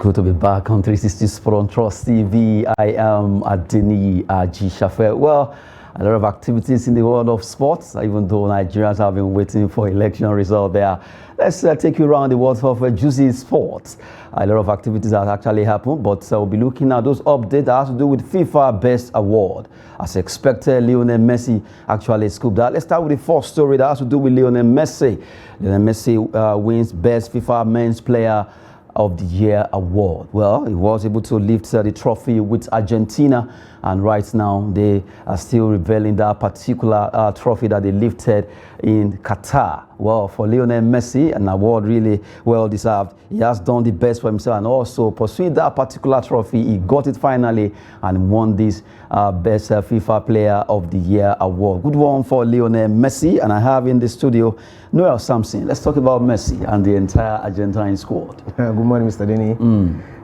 good to be back on 360 Sport on Trust TV. I am Adeni Ajishafe. Well, a lot of activities in the world of sports, even though Nigerians have been waiting for election result there. Let's take you around the world of juicy sports. A lot of activities have actually happened, but we'll be looking at those updates that has to do with FIFA Best Award. As expected, Lionel Messi actually scooped that. Let's start with the first story that has to do with Lionel Messi. Lionel Messi wins Best FIFA Men's Player of the Year award. Well, he was able to lift the trophy with Argentina, and right now they are still revealing that particular trophy that they lifted in Qatar. Well, for Lionel Messi, an award really well deserved. He has done the best for himself and also pursued that particular trophy. He got it finally and won this Best FIFA Player of the Year award. Good one for Lionel Messi. And I have in the studio Noel Sampson. Let's talk about Messi and the entire Argentine squad. Good morning, Mr. Denny.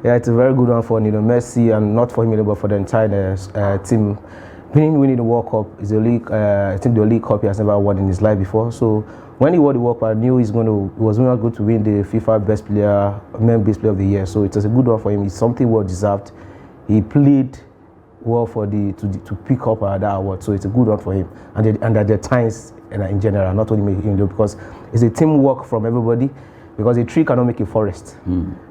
Yeah, it's a very good one for Lionel Messi, and not for him, but for the entire team. Winning the World Cup is a league. I think the League Cup he has never won in his life before. So when he won the World Cup, I knew he was not going to win the FIFA Best Player, Best Player of the Year. So it was a good one for him. It's something well deserved. He played well for to pick up that award. So it's a good one for him. And at the times in general, not only him, because it's a teamwork from everybody. Because a tree cannot make a forest.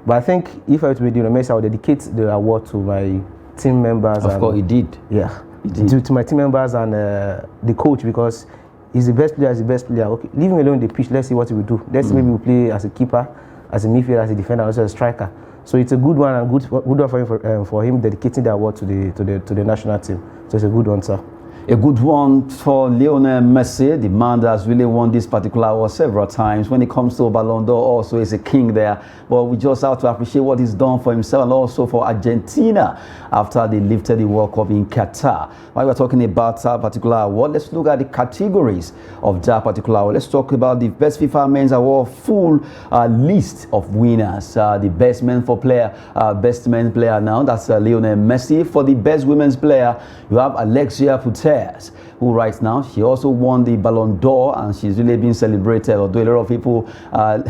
But I think if I were to be Lionel Messi, I would dedicate the award to my team members. Of course, he did. Yeah, to my team members and the coach, because he's the best player. He's the best player. Okay, leave him alone on the pitch. Let's see what he will do. Maybe we'll play as a keeper, as a midfielder, as a defender, also as a striker. So it's a good one and good one for him dedicating the award to the national team. So it's a good one, sir. A good one for Lionel Messi, the man that has really won this particular award several times. When it comes to Ballon d'Or, also is a king there. But we just have to appreciate what he's done for himself and also for Argentina after they lifted the World Cup in Qatar. While we're talking about that particular award, let's look at the categories of that particular award. Let's talk about the Best FIFA Men's Award full list of winners. The best men's player now, that's Lionel Messi. For the best women's player, you have Alexia Putellas, who right now, she also won the Ballon d'Or and she's really been celebrated, although a lot of people are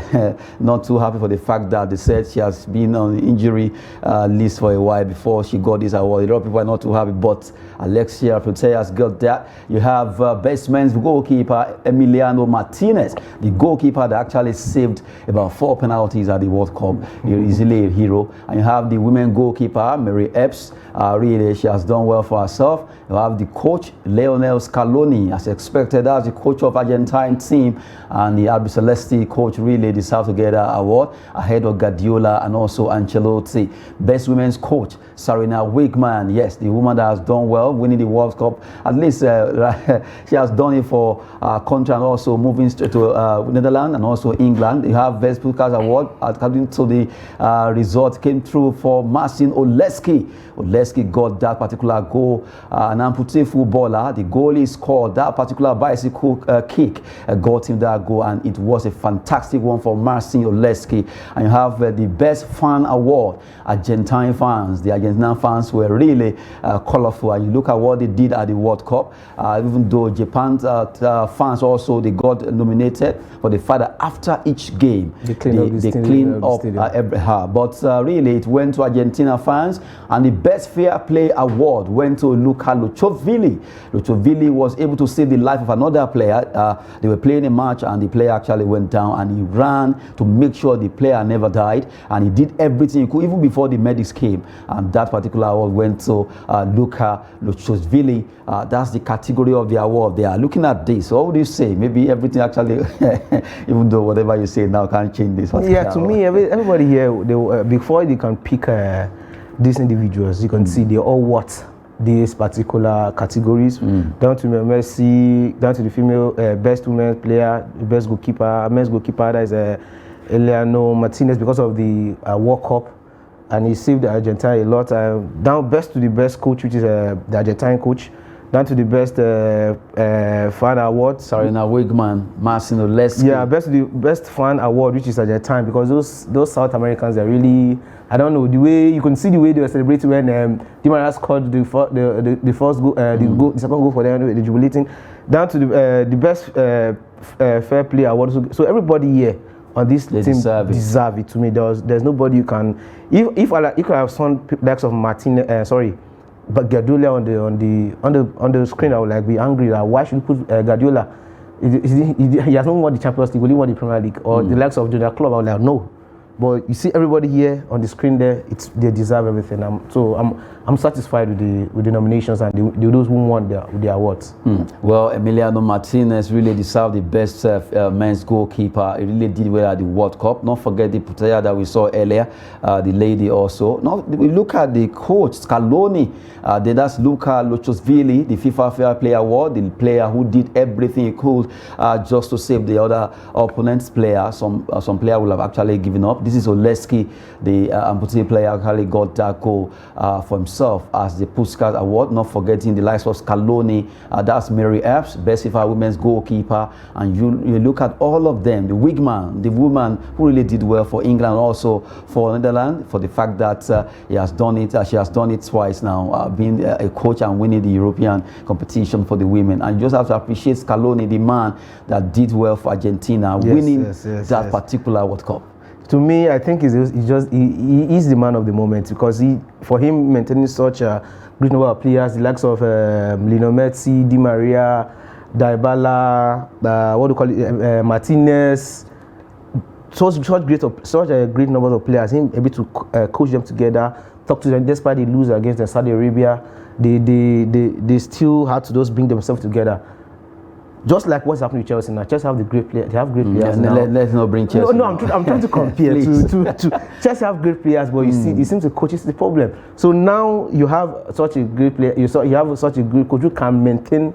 not too happy for the fact that they said she has been on the injury list for a while before she got this award. A lot of people are not too happy, but Alexia Putellas got that. You have best men's goalkeeper Emiliano Martinez, the goalkeeper that actually saved about 4 penalties at the World Cup. He's really a hero. And you have the women goalkeeper Mary Epps. Really, she has done well for herself. You have the coach Lionel Scaloni, as expected, as the coach of Argentine team, and the Albi Celeste coach really deserves to get that award ahead of Guardiola and also Ancelotti. Best women's coach Sarina Wiegman, yes, the woman that has done well, winning the World Cup. At least she has done it for our country and also moving straight to Netherlands and also England. You have Best Puskás Award according to the result came through for Marcin Oleski. Oleski got that particular goal, an amputee footballer. The goalie scored that particular bicycle kick, got him that goal, and it was a fantastic one for Marcin Oleski. And you have the Best Fan Award, Argentine fans. The Argentine fans were really colorful, and you look at what they did at the World Cup. Even though Japan's fans also, they got nominated for the fact that after each game they clean up every half. But really it went to Argentina fans, and the Best Fair Play Award went to Luca Luchovilli. Luchovilli was able to save the life of another player. They were playing a match and the player actually went down, and he ran to make sure the player never died, and he did everything he could even before the medics came, and that particular award went to Luca Luchovilli. That's the category of the award they are looking at this. So what do you say? Maybe everything actually even though whatever you say now can't change this. Yeah, to me, everybody here, before they can pick these individuals, you can see they all what these particular categories, down to Messi, down to the female best women's player, best goalkeeper, men's goalkeeper, that is Emiliano Martinez, because of the World Cup, and he saved Argentina a lot. Down best to the best coach, which is the Argentine coach. Down to the best fan award. Sarina Wiegman, Marcin Oleski. Yeah, best fan award, which is Argentine, because those South Americans are really, I don't know, the way you can see the way they were celebrating when Di Maria scored the first goal, the second goal for them, the jubilating. Down to the best fair play award. So everybody here on this team deserve it. To me, there's nobody you can. If I could have some likes of but Guardiola on the screen, I would like be angry that why should you put Guardiola? He has not won the Champions League, only won the Premier League, or the likes of the club. I would like no. But you see everybody here on the screen there, they deserve everything. I'm satisfied with the nominations and those who won the awards. Well, Emiliano Martinez really deserved the best men's goalkeeper. He really did well at the World Cup. Not forget the player that we saw earlier, the lady also. Now we look at the coach Scaloni. That's Luca Locosvili, the FIFA Fair Play Award, the player who did everything he could just to save the other opponent's player. Some player will have actually given up. This is Oleski, the amputee player, actually got that goal for himself as the Puskas Award. Not forgetting the likes of Scaloni, that's Mary Epps, best FIFA women's goalkeeper. And you look at all of them, the Wigman, the woman who really did well for England, also for Netherlands, for the fact that she has done it twice now, being a coach and winning the European competition for the women. And you just have to appreciate Scaloni, the man that did well for Argentina, winning that particular World Cup. To me, I think he is the man of the moment, because for him maintaining such a great number of players, the likes of Lionel Messi, Di Maria, Dybala, Martinez, such a great number of players, him able to coach them together, talk to them despite the lose against Saudi Arabia, they still had to just bring themselves together. Just like what's happening with Chelsea now. Chelsea have the great players. They have great players now. Let's not bring Chelsea. No, I'm trying to compare to Chelsea have great players, but you see, it seems the coach is the problem. So now you have such a great player. You have such a great coach who can maintain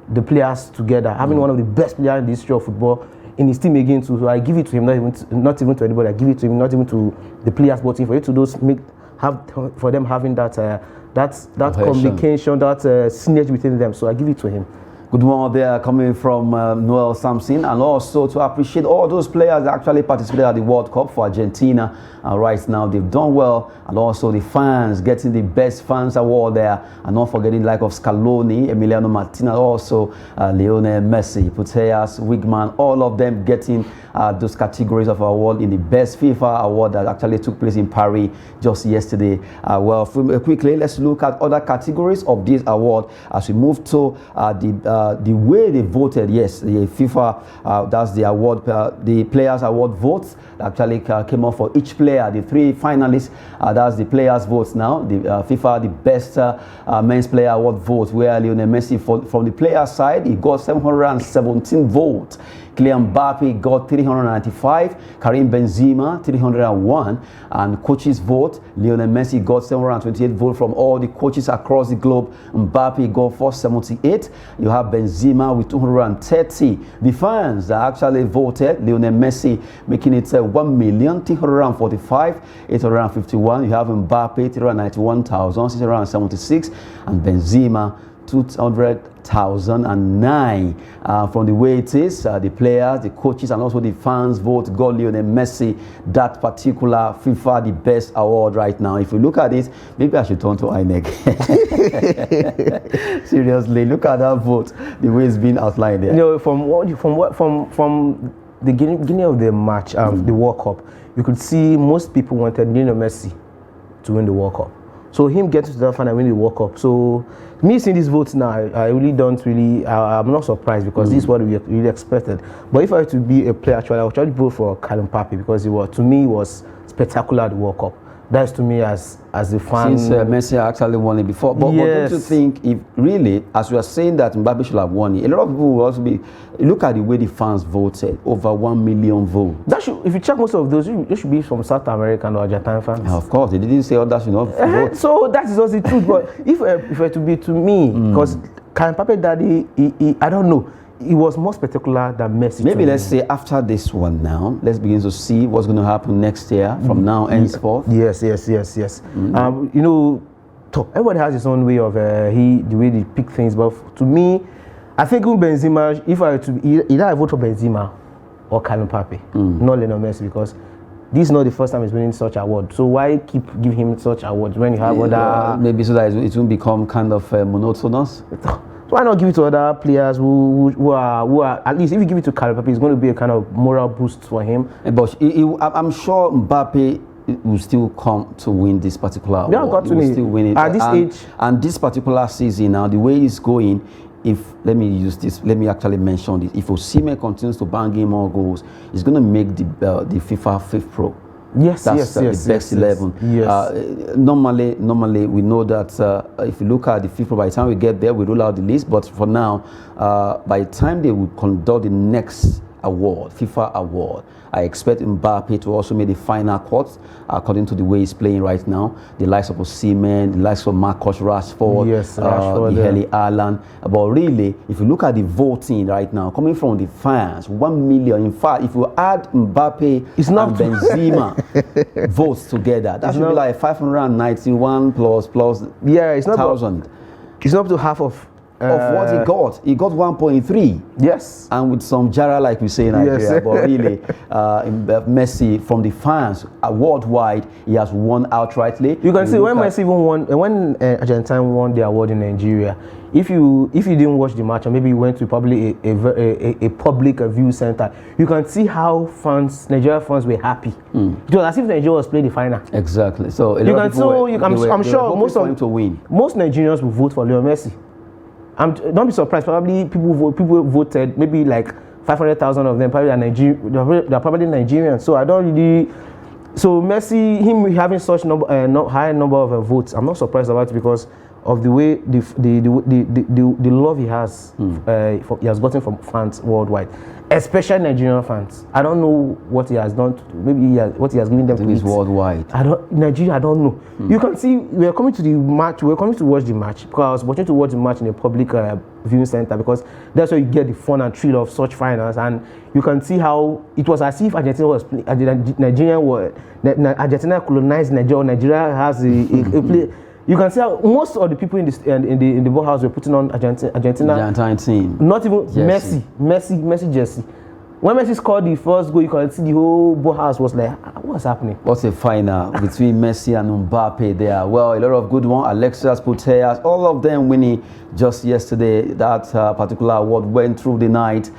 the players together, having one of the best players in the history of football in his team again. So I give it to him, not even to anybody. I give it to him, not even to the players, but for you to those for them having that communication, that synergy within them. So I give it to him. Good one there coming from Noel Sampson, and also to appreciate all those players that actually participated at the World Cup for Argentina. Right now they've done well, and also the fans getting the best fans award there, and not forgetting like of Scaloni, Emiliano Martinez, also Lionel Messi, Putellas, Wigman, all of them getting those categories of award in the best FIFA award that actually took place in Paris just yesterday. Well, quickly let's look at other categories of this award as we move to the way they voted. Yes, the FIFA, that's the award, the Players Award votes actually came up for each player. The three finalists, that's the players' votes now. The FIFA, the best men's player award vote, where Lionel Messi, from the player side, he got 717 votes. Kylian Mbappe got 395, Karim Benzema 301, and coaches vote, Lionel Messi got 728 votes from all the coaches across the globe. Mbappe got 478. You have Benzema with 230. The fans that actually voted, Lionel Messi making it 1,345,851. You have Mbappe 391,676, and Benzema 200,009. From the way it is, the players, the coaches, and also the fans vote got Lionel Messi that particular FIFA the best award right now. If you look at it, maybe I should turn to INEC. Seriously, look at that vote, the way it's been outlined there. You know, from the beginning of the match, the World Cup, you could see most people wanted Lionel Messi to win the World Cup. So him getting to that final winning the World Cup. So me seeing these votes now, I'm not surprised, because this is what we really expected. But if I were to be a player, I would try to vote for Kylian Mbappe, because to me, it was spectacular at the World Cup. That's to me as the fan. Since Messi actually won it before. But don't you think, if really, as we are saying that Mbappe should have won it, a lot of people will also look at the way the fans voted, over 1 million votes. If you check most of those, you should be from South American or Argentine fans. Yeah, of course, they didn't say others should not vote. So that is also the truth. But if it were to be to me, because Kylian Mbappe, daddy, I don't know. It was more spectacular than Messi. Maybe let's say after this one now, let's begin to see what's going to happen next year from now henceforth. Yes. You know, everybody has his own way of the way they pick things. But to me, I think Benzema, if I were to either I vote for Benzema or Kylian Mbappe, not Lionel Messi, because this is not the first time he's winning such award. So why give him such awards when you have other? Maybe so that it won't become kind of monotonous. So why not give it to other players who are at least if you give it to Mbappe, it's going to be a kind of moral boost for him. But I'm sure Mbappe will still come to win this particular award. Yeah, got to still win it at this age. And this particular season now, the way it's going, let me actually mention this. If Osimhen continues to bang in more goals, it's going to make the FIFA fifth pro. Yes, that's the best 11. Yes. Normally we know that if you look at the FIFA, by the time we get there, we roll out the list. But for now, by the time they will conduct the next award, FIFA award, I expect Mbappe to also make the final cut according to the way he's playing right now. The likes of Osimhen, the likes of Marcus Rashford, yes, Rashford, the Erling Haaland. But really, if you look at the voting right now, coming from the fans, 1 million. In fact, if you add Mbappe and Benzema votes together, that should be like 591 plus yeah, it's not 1,000. It's not up to half of what he got. He got 1.3. Yes. And with some jara, like we say in Nigeria. Yes. But really, Messi, from the fans worldwide, he has won outrightly. You can see when Messi even won, when Argentina won the award in Nigeria, if you didn't watch the match, or maybe you went to probably a public view center, you can see how Nigeria fans were happy. It was as if Nigeria was playing the final. Exactly. So I'm sure most Nigerians will vote for Leo Messi. Don't be surprised. Probably people voted. Maybe like 500,000 of them. Probably are they're probably Nigerians. So I don't really. So Messi, him having such high number of votes, I'm not surprised about it because of the way the love he has he has gotten from fans worldwide, especially Nigerian fans. I don't know what he has done. What he has given them to eat worldwide. Nigeria, I don't know. You can see we're coming to the match. We're coming to watch the match because I was watching to watch the match in a public viewing center because that's where you get the fun and thrill of such finals. And you can see how it was as if Argentina was Argentina colonized Nigeria. Nigeria has a play. You can see how most of the people in the ball house were putting on Argentina team. Not even Messi jersey. When Messi scored the first goal, you can see the whole ball house was like, what's happening? What's a final between Messi and Mbappe there? Well, a lot of good ones. Alexis Putellas, all of them winning just yesterday. That particular award went through the night.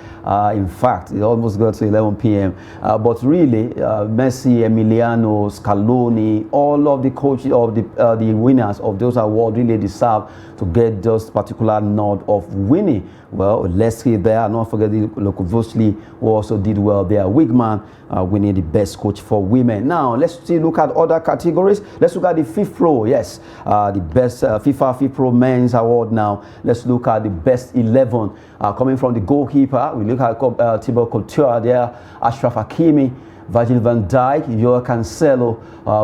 In fact, it almost got to 11 p.m. But really, Messi, Emiliano, Scaloni, all of the coaches of the winners of those awards really deserve to get this particular nod of winning. Well, Leslie there, not forget the Lokovosli, who also did well there. Wigman winning the best coach for women. Now, let's look at other categories. Let's look at the FIFA Pro. Yes, the best FIFA Pro Men's Award now. Let's look at the best 11 coming from the goalkeeper. We look at Thibaut Courtois there, Achraf Hakimi, Virgil van Dijk, Joao Cancelo,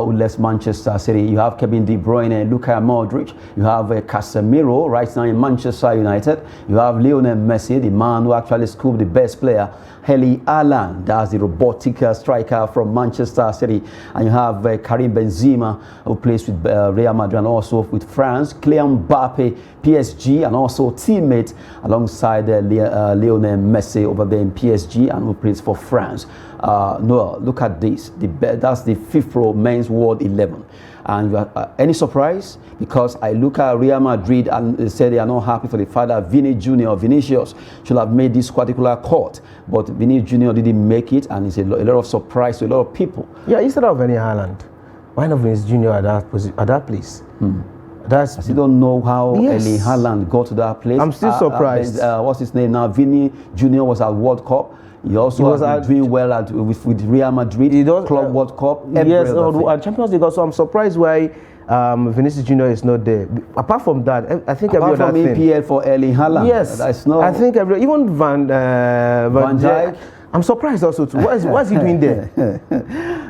who left Manchester City. You have Kevin De Bruyne, Luka Modric. You have Casemiro right now in Manchester United. You have Lionel Messi, the man who actually scooped the best player. Erling Haaland, that's the robotic striker from Manchester City. And you have Karim Benzema, who plays with Real Madrid and also with France. Kylian Mbappe, PSG, and also teammate alongside Lionel Messi over there in PSG and who plays for France. Noel, look at this. That's the FIFA Men's World 11. And any surprise? Because I look at Real Madrid and they say they are not happy for the fact that Vinicius should have made this particular cut. But Vinicius Jr. didn't make it, and it's a lot of surprise to a lot of people. Yeah, instead of any Haaland, why not Vinicius Jr. at that place? I still don't know how Erling Haaland got to that place. I'm still surprised. What's his name now? Vinny Jr. was at World Cup. He also was doing well with Real Madrid. Club World Cup. Yes, and Champions League also. I'm surprised why Vinicius Jr. is not there. Apart from that, I think apart from EPL for Erling Haaland. Yes, I think even Van Dijk. I'm surprised also too. What's he doing there?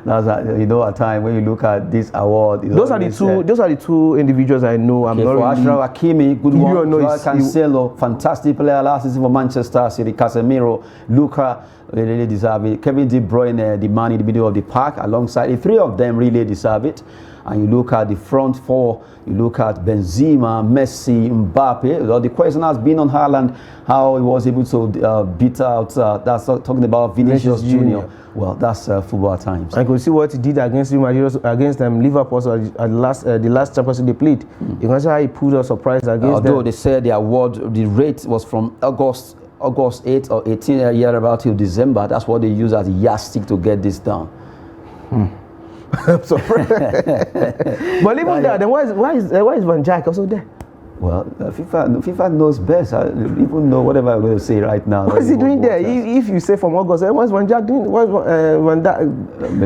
That's a time when you look at this award. Those are the two individuals I know. I'm not for really. Achraf Hakimi, good one. Joao Cancelo, fantastic player last season for Manchester City. Casemiro, Luka, really deserve it. Kevin De Bruyne, the man in the middle of the park, alongside the three of them really deserve it. and you look at the front four, you look at Benzema, Messi, Mbappe. Well, the question has been on Haaland, how he was able to beat out, that's talking about Vinicius Junior. Well, that's football at times. I could see what he did against against Liverpool at the last Champions League they played. You can see how he pulled a surprise against them. Although they said the award, the rate was from August 8 or 18 a year about till December. That's what they use as a yardstick to get this done. I'm surprised. But even that, then why is Van Dijk also there? Well, FIFA knows best. I even know whatever I'm going to say right now. What is he doing there? If you say from August, what's Van Dijk doing?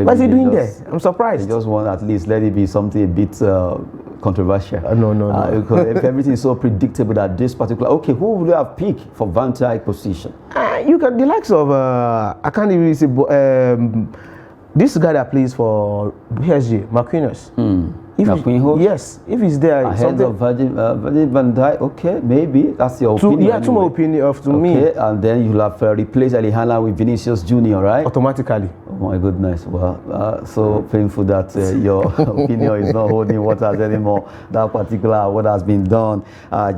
What is he doing there? I'm surprised. They just want at least let it be something a bit controversial. No. Because if everything is so predictable that this particular... Okay, who would you have picked for Van Dijk position? You can the likes of I can't even say this guy that plays for PSG, Marquinhos. Marquinhos? Yes, if he's there. Ahead of Virgil van Dijk, okay, maybe that's your opinion. Yeah, to my opinion, to me. Okay, and then you'll have replaced Alejandro with Vinicius Junior, right? Automatically. Oh my goodness, well, so painful that your opinion is not holding water anymore. That particular what has been done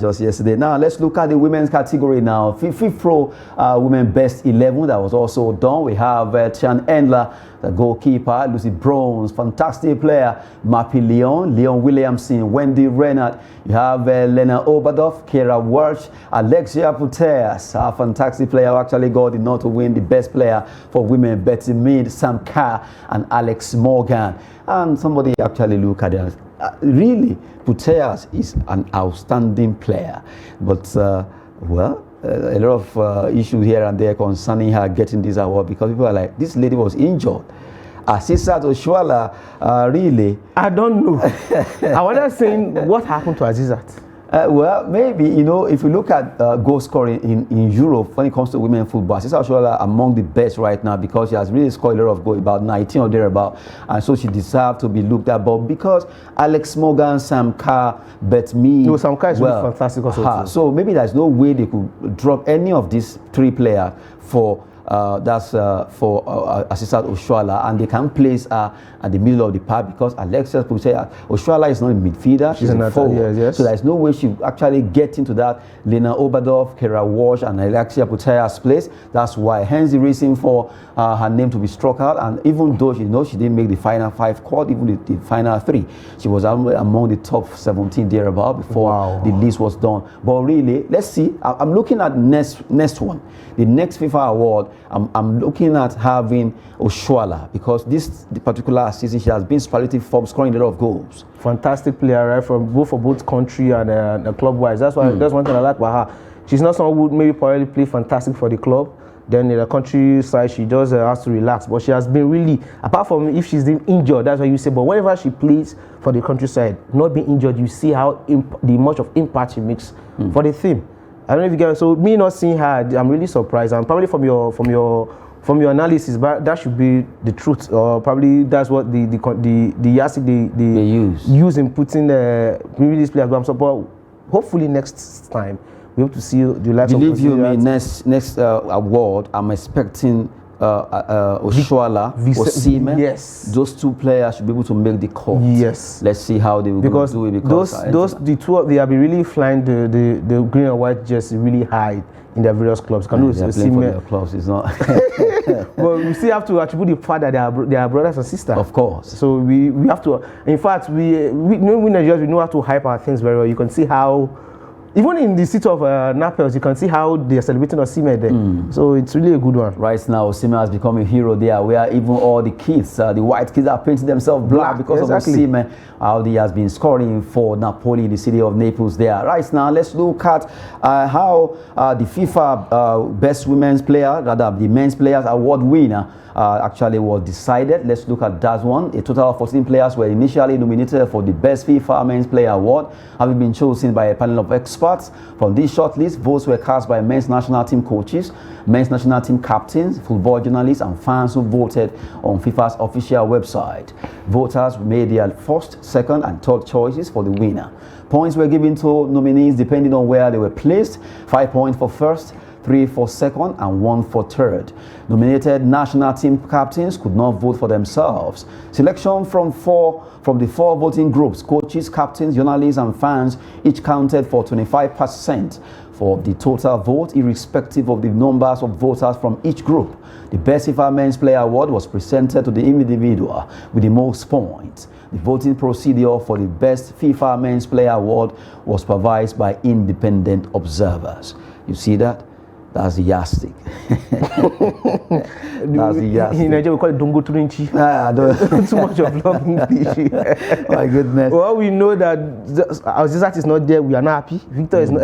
just yesterday. Now, let's look at the women's category now. FIFA Pro Women Best 11 that was also done. We have Tian Endler, the goalkeeper, Lucy Bronze, fantastic player, Mappy Leon Williamson, Wendy Renard. You have Lena Obadov, Kara Walsh, Alexia Putellas, a fantastic player who actually got the nod to win the best player for women, Betty Mead, Sam Kerr, and Alex Morgan. And somebody actually look at it. Really, Putellas is an outstanding player. But, well, a lot of issues here and there concerning her getting this award because people are like, this lady was injured. Azizat Oshoala, really? I don't know. I was just saying, what happened to Azizat? Well, maybe, you know, if you look at goal scoring in Europe when it comes to women football, Azizat Oshoala among the best right now because she has really scored a lot of goals, about 19 or thereabout, and so she deserves to be looked at. But because Alex Morgan, Sam Kerr, Beth Mead, no, Sam Kerr is really fantastic also. So maybe there's no way they could drop any of these three players for for Azizat Oshoala, and they can place her at the middle of the park because Alexia Oshoala is not a midfielder, she's a forward. Yes. So there's no way she actually get into that Lena Obadov, Kara Walsh, and Alexia Putellas' place. That's why, hence the reason for her name to be struck out. And even though she didn't make the final 5 quad, even the final 3, she was among the top 17 thereabout before the list was done. But really, let's see. I'm looking at next one, the next FIFA award. I'm looking at having Oshoala because the particular season she has been superlative form, scoring a lot of goals. Fantastic player, right? For both country and club wise. That's why that's one thing I like about her. She's not someone who maybe probably play fantastic for the club. Then in the country side, she just has to relax. But she has been really, apart from if she's been injured, that's what you say. But whenever she plays for the countryside, not being injured, you see how the much of impact she makes for the team. I don't know if you get it. So me not seeing her, I'm really surprised. And probably from your analysis, but that should be the truth, or probably that's what the yardstick they use in putting maybe these players. But I'm surprised. Hopefully next time we hope to see the likes of. Believe you me, next award, I'm expecting Oshoala, Osimhen. Yes, those two players should be able to make the cut. Yes, let's see how they will do it. Because the two they have been really flying the green and white jersey really high in their various clubs. They are playing for their clubs. It's not. Well, we still have to attribute the fact that they are brothers and sisters. Of course. So we have to. In fact, we Nigerians, we know how to hype our things very well. You can see how. Even in the city of Naples, you can see how they are celebrating Osimhen there. So it's really a good one. Right now, Osimhen has become a hero there, where even all the kids, the white kids, are painting themselves black because of Osimhen. How he has been scoring for Napoli in the city of Naples there. Right now, let's look at how the FIFA Best Women's Player, rather the Men's Players Award winner, actually was decided. Let's look at that one. A total of 14 players were initially nominated for the Best FIFA Men's Player Award, having been chosen by a panel of experts. From this shortlist, votes were cast by men's national team coaches, men's national team captains, football journalists, and fans who voted on FIFA's official website. Voters made their first, second, and third choices for the winner. Points were given to nominees depending on where they were placed. 5 points for first, 3 for second, and 1 for third. Nominated national team captains could not vote for themselves. Selection from the 4 voting groups, coaches, captains, journalists, and fans, each counted for 25% for the total vote, irrespective of the numbers of voters from each group. The Best FIFA Men's Player Award was presented to the individual with the most points. The voting procedure for the Best FIFA Men's Player Award was supervised by independent observers. You see that? That's the yardstick. That's the yardstick. In Nigeria, we call it Dungo Turinchi. Too much of long English. My goodness. Well, we know that our Zizat is not there. We are not happy. Victor is not,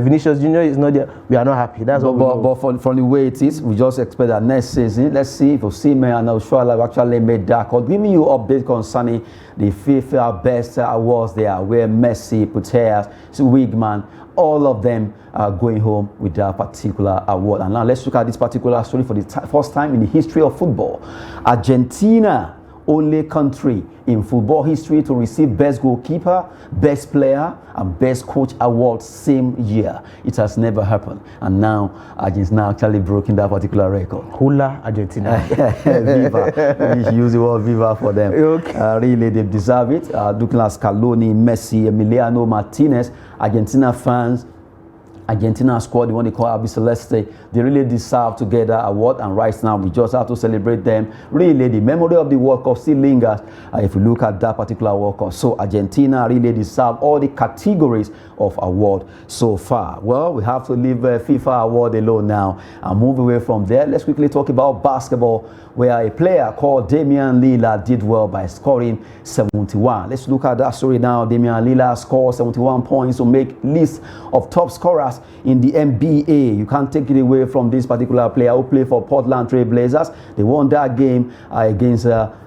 Vinicius Junior is not there. We are not happy. That's what we know. But from the way it is, we just expect that next season, let's see if Osimhen and Australia have actually made that call. Giving you update concerning the FIFA Best Awards there, where Messi, Putellas, Wigman, all of them are going home with that particular award. And now let's look at this particular story for the first time in the history of football. Argentina, only country in football history to receive Best Goalkeeper, Best Player, and Best Coach awards same year. It has never happened. And now Argentina actually broken that particular record. Hula Argentina. Viva. We should use the word Viva for them. Okay. Really, they deserve it. Looking at Scaloni, Messi, Emiliano Martinez, Argentina fans, Argentina squad, the one they call Albiceleste, they really deserve to get that award, and right now we just have to celebrate them. Really, the memory of the World Cup still lingers if you look at that particular World Cup. So Argentina really deserve all the categories of award so far. Well, we have to leave FIFA award alone now and move away from there. Let's quickly talk about basketball, where a player called Damian Lillard did well by scoring 71. Let's look at that story now. Damian Lillard scored 71 points to make list of top scorers in the NBA. You can't take it away from this particular player who played for Portland Trail Blazers. They won that game against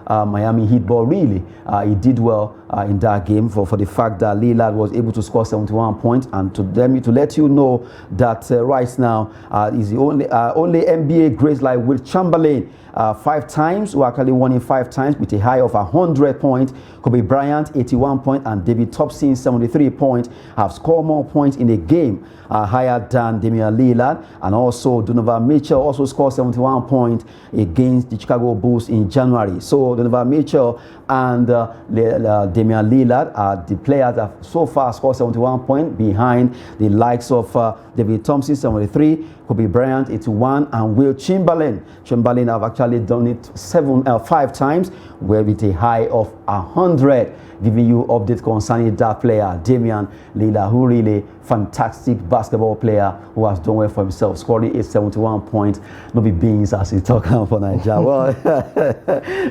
Miami Heat, but really he did well in that game for the fact that Lillard was able to score 71 points. And to let you know that right now is the only NBA greats like Will Chamberlain 5 times, who actually won it 5 times with a high of 100 points. Kobe Bryant 81 points and David Thompson 73 points have scored more points in a game higher than Damian Lillard. And also Donovan Mitchell also scored 71 points against the Chicago Bulls in January. So Donovan Mitchell and Damian Lillard are the players that so far scored 71 points behind the likes of David Thompson 73, Kobe Bryant 81, and Will Chamberlain. Chamberlain have actually done it 5 times, where with a high of 100. Giving you update concerning that player, Damian Lillard, who really fantastic basketball player who has done well for himself, scoring 71 points. No be beans as he's talking for Nigeria. Well,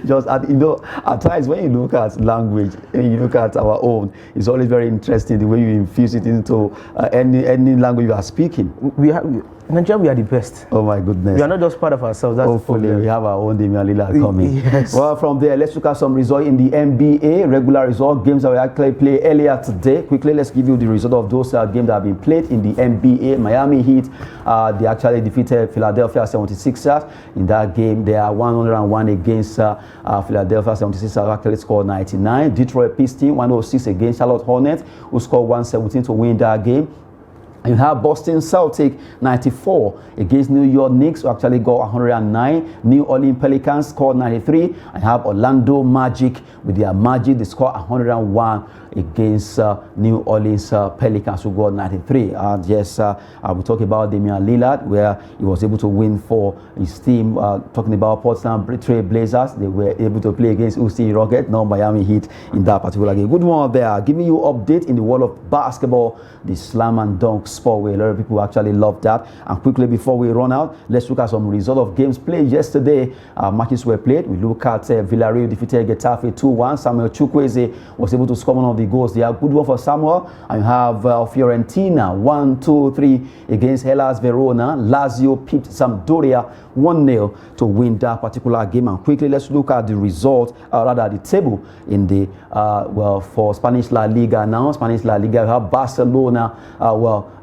just at times when you look at language and you look at our own, it's always very interesting the way you infuse it into any language you are speaking. Nigeria, we are the best. Oh my goodness. We are not just part of ourselves. That's hopefully we have our own Damian Lillard coming. Yes. Well, from there, let's look at some results in the NBA, regular result games that we actually played earlier today. Quickly, let's give you the result of those games that have been played in the NBA. Miami Heat, they actually defeated Philadelphia 76ers. In that game, they are 101 against Philadelphia 76ers, actually scored 99. Detroit Pistons 106 against Charlotte Hornets, who scored 117 to win that game. You have Boston Celtic 94 against New York Knicks, who actually got 109. New Orleans Pelicans scored 93. And have Orlando Magic with their Magic, they scored 101 against New Orleans Pelicans, who got 93. And yes, we talk about Damian Lillard, where he was able to win for his team. Talking about Portland Trail Blazers, they were able to play against UC Rockets, not Miami Heat in that particular game. Good one there. Giving you update in the world of basketball, the slam and dunk sport, where a lot of people actually love that. And quickly before we run out, let's look at some result of games played yesterday. Matches were played. We look at Villarreal defeated Getafe 2-1. Samuel Chukwueze was able to score one of the goals. They are good one for Samuel. And you have Fiorentina 1-2-3 against Hellas Verona. Lazio pipped Sampdoria 1-0 to win that particular game. And quickly let's look at the result, rather the table in the for Spanish La Liga now. Spanish La Liga, we have Barcelona.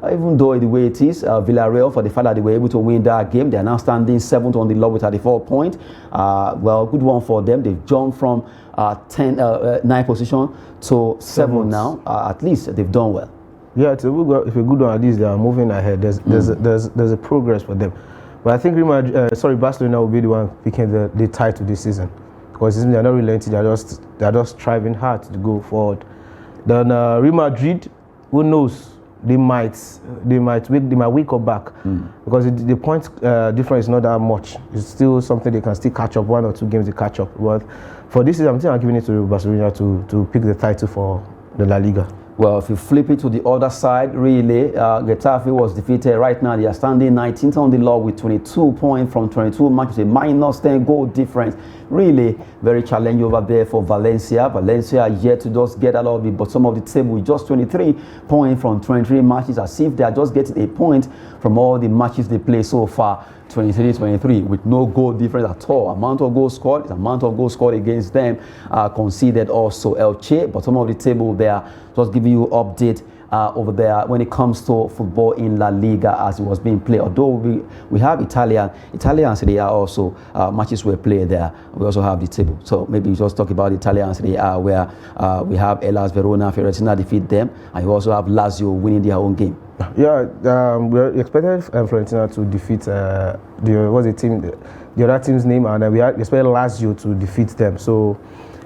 Even though the way it is, Villarreal, for the fact that they were able to win that game, they are now standing 7th on the log with 34 points. Good one for them. They've jumped from 9 position to 7 now. At least they've done well. Yeah, it's a good one. At least they are moving ahead. There's a progress for them. But I think Barcelona will be the one picking the title this season, because they're not relenting. They're just striving hard to go forward. Then Real Madrid, who knows? They might wake up back, because the point difference is not that much. It's still something they can still catch up. 1 or 2 games they catch up. But for this season, I'm giving it to Barcelona to pick the title for the La Liga. Well, if you flip it to the other side, really, Getafe was defeated. Right now, they are standing 19th on the log with 22 points from 22 matches, a minus 10 goal difference. Really, very challenging over there for Valencia. Valencia are yet to just get out of it, but some of the table with just 23 points from 23 matches, as if they are just getting a point from all the matches they play so far. 23-23 with no goal difference at all. Amount of goals scored is amount of goals scored against them. Conceded also Elche, but some of the table there just giving you update over there when it comes to football in La Liga as it was being played. Although we have Italian Serie A also matches were played there. We also have the table. So maybe we just talk about Italian Serie A where we have Hellas Verona, Fiorentina defeat them, and you also have Lazio winning their own game. Yeah, we expected Fiorentina to defeat the other team's name, and we expected Lazio to defeat them. So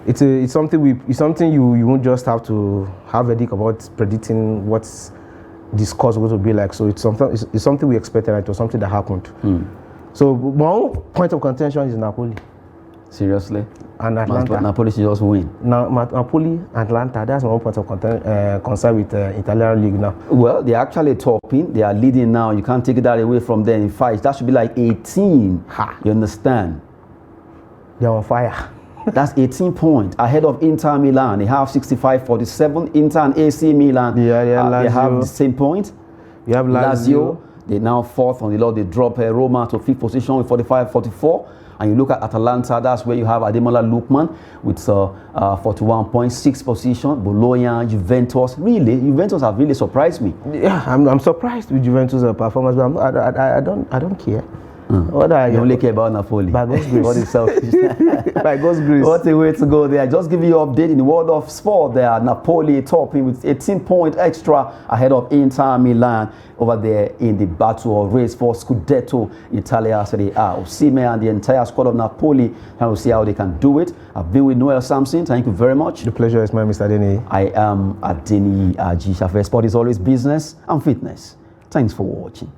it's something you won't just have to have a think about predicting what the scores going to be like. So it's something we expected. It was something that happened. So my own point of contention is Napoli. Seriously? And Atlanta. Napoli should just win. Now, Napoli, Atlanta, that's my own point of concern with Italian League now. Well, they're actually topping. They are leading now. You can't take that away from them in fights. That should be like 18. You understand? They're on fire. That's 18 points ahead of Inter Milan. They have 65-47. Inter and AC Milan, they have the same point. You have Lazio. They're now 4th on the log. They drop Roma to 5th position with 45-44. And you look at Atalanta, that's where you have Ademola Lookman with 41.6 position. Bologna, Juventus. Really, Juventus have really surprised me. Yeah, I'm surprised with Juventus' performance, but I don't care. You only care about Napoli. By God's grace. What is selfish? By God's grace. What a way to go there. Just give you an update in the world of sport there. Napoli topping with 18 points extra ahead of Inter Milan over there in the battle of race for Scudetto Italia Serie A. Osimhen and the entire squad of Napoli, and we'll see how they can do it. I've been with Noel Sampson. Thank you very much. The pleasure is mine, Mr. Adeni. I am Adeni Aji Shafe. Sport is always business and fitness. Thanks for watching.